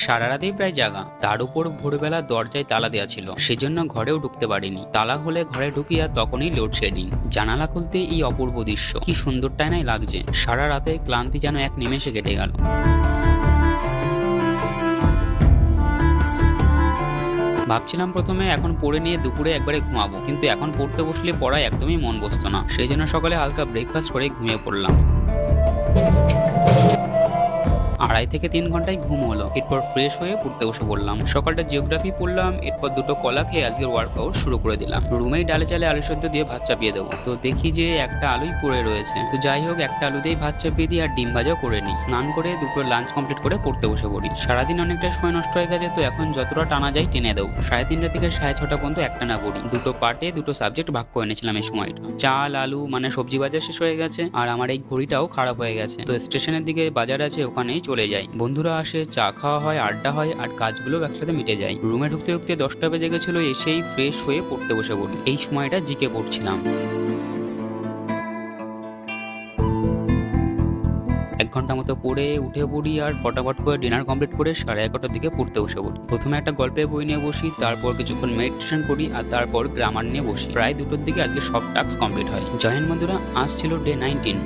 সারা রাতেই প্রায় জাগা, তার উপর ভোরবেলা দরজায় তালা দেওয়া ছিল, সেজন্য ঘরেও ঢুকতে পারিনি। তালা হলে ঘরে ঢুকিয়া তখনই লোডশেডিং। জানালা খুলতে এই অপূর্ব দৃশ্য কি সুন্দর টাইনাই লাগছে। সারা রাতে ক্লান্তি যেন এক নিমেষে কেটে গেল। ভাবছিলাম প্রথমে এখন পড়ে নিয়ে দুপুরে একবারে ঘুমাবো, কিন্তু এখন পড়তে বসলে পড়ায় একদমই মন বসতো না। সেই জন্য সকালে হালকা ব্রেকফাস্ট করে ঘুমিয়ে পড়লাম। 2.5 থেকে 3 ঘন্টায় ঘুম হলো। এরপর ফ্রেশ হয়ে পড়তে বসে পড়লাম। সকালটা জিওগ্রাফি পড়লাম, এরপর 2টো কলা খেয়ে আজকের ওয়ার্কআউট শুরু করে দিলাম। রুমেই ডালে চালে আলু সেদ্ধ দিয়ে ভাত চাপিয়ে দেবো, তো দেখি যে একটা আলুই পড়ে রয়েছে। তো যাই হোক, একটা আলুতেই ভাত চাপিয়ে দিই আর ডিম ভাজাও করে নিই। স্নান করে দুপুরে লাঞ্চ কমপ্লিট করে পড়তে বসে পড়ি। সারাদিন অনেকটা সময় নষ্ট হয়ে গেছে, তো এখন যতটা টানা যায় টেনে দেবো। 3:30 থেকে 6:30 পর্যন্ত একটানা পড়ি। 2টো পার্টে 2টো সাবজেক্ট ভাগ করে নিয়েছিলাম এই সময়টা। চাল আলু মানে সবজি বাজার শেষ হয়ে গেছে, আর আমার এই ঘড়িটাও খারাপ হয়ে গেছে। তো স্টেশনের দিকে বাজার আছে, ওখানেই চলে যাই। বন্ধুরা আসে, চা খাওয়া হয়, আড্ডা হয়, আর কাজগুলো একসাথে মিটে যায়। রুমে ঢুকতে ঢুকতে 10টা বেজে গেছিল। এসেই ফ্রেশ হয়ে পড়তে বসে পড়ি। এই সময়টা জিকে পড়ছিলাম। 1 ঘন্টা মতো পড়ে উঠে পড়ি, আর ফটাফট করে ডিনার কমপ্লিট করে 11:30টার দিকে পড়তে বসে পড়ি। প্রথমে একটা গল্পের বই নিয়ে বসি, তারপর কিছুক্ষণ মেডিটেশন করি, আর তারপর গ্রামার নিয়ে বসি। প্রায় 2টোর দিকে আজকে সব টাস্ক কমপ্লিট হয়। জয়েন বন্ধুরা, আজ ছিল ডে 19।